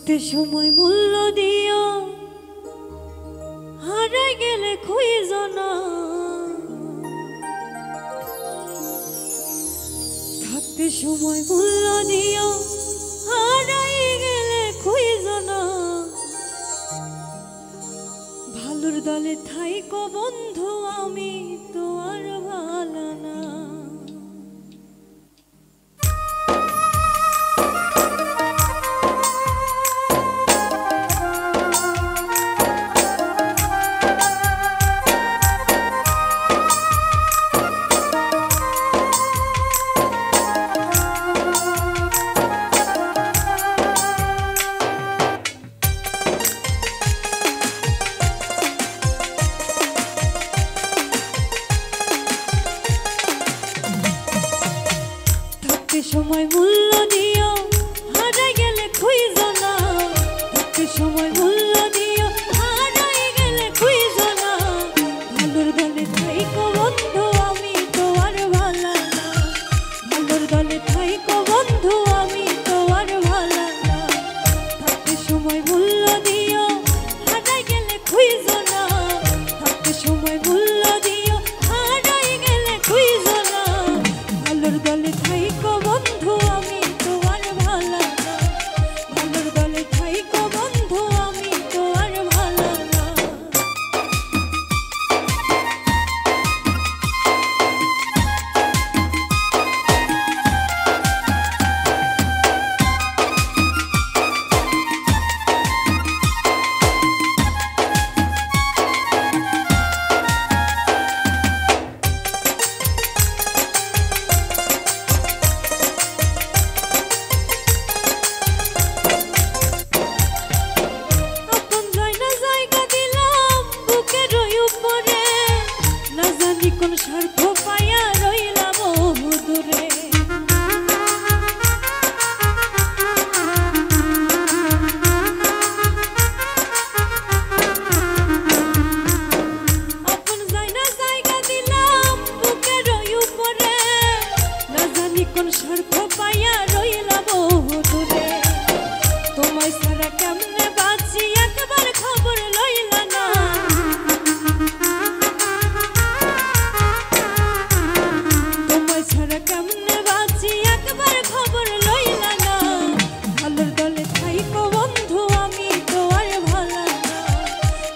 থাকতে সময় মূল্য দিও, হারাই গেলে খুঁজো না। থাকতে সময় মূল্য দিও, হারাই গেলে খুঁজো না। ভালোর দলে থাইকো বন্ধু, আমি তো আর ভালো না। সময় মূল্য দিও, হারাই গেলে খুঁজো না। থাকতে সময় মূল্য দিও, হারাই গেলে খুঁজো না। ভালোর দলে থাইকো বন্ধু, আমি তো আর ভালো না। ভালোর দলে থাইকো বন্ধু, আমি তো আর ভালো না। থাকতে সময় মূল্য দিও, হারাই গেলে খুঁজো না। থাকতে সময় মূল্য দিও, হারাই গেলে খুঁজো না। ভালোর দলে থাইকো বন্ধু, আমি তো আর ভালো না। ভালোর দলে থাইকো বন্ধু, আমি তো আর ভালো না। কোন স্বার্থ পাইয়া রইলাম দূরে। আপন জায়না জায়গা দিলাম বুকের উপরে, না জানি কোন স্বার্থ পাইয়া রইলাম দূরে। তোমায় ছাড়া কেমনে বাঁচি, একবার খবর লইলা না। ছাড়া কেমনে বাঁচি, একবার খবর লইলা না। ভালোর দলে থাইকো বন্ধু, আমি তো আর ভালো না।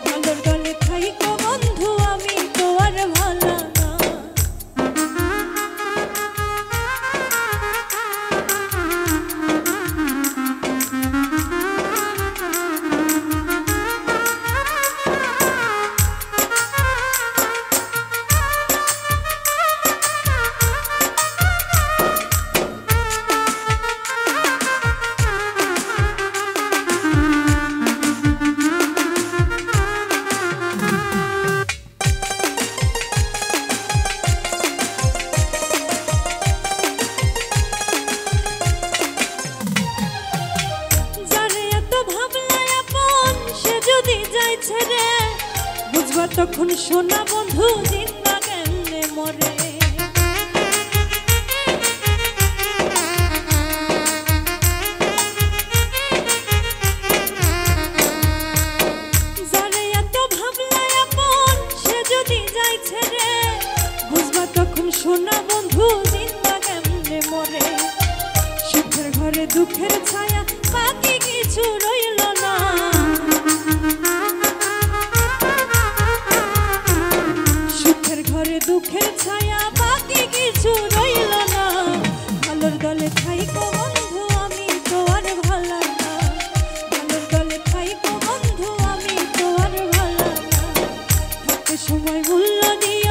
ভালোর দলে থাইকো বন্ধু, আমি তো আর ভালো না। ছেড়ে বুঝবা তখন সোনা বন্ধু, জিন্দা কেমনে মরে। যারে এত ভাবলা আপন, সে যদি যায় ছেড়ে বুঝবা তখন সোনা বন্ধু, জিন্দা কেমনে মরে। সুখের ঘরে দুঃখের ছায়া, বাকি কিছু রইল না। দুঃখের ছায়া, বাকি কিছু রইল না। ভালোর দলে থাইকো বন্ধু, আমি তো আর ভালো না। ভালোর দলে থাইকো বন্ধু, আমি তো আর ভালো না। থাকতে সময় মূল্য দিও,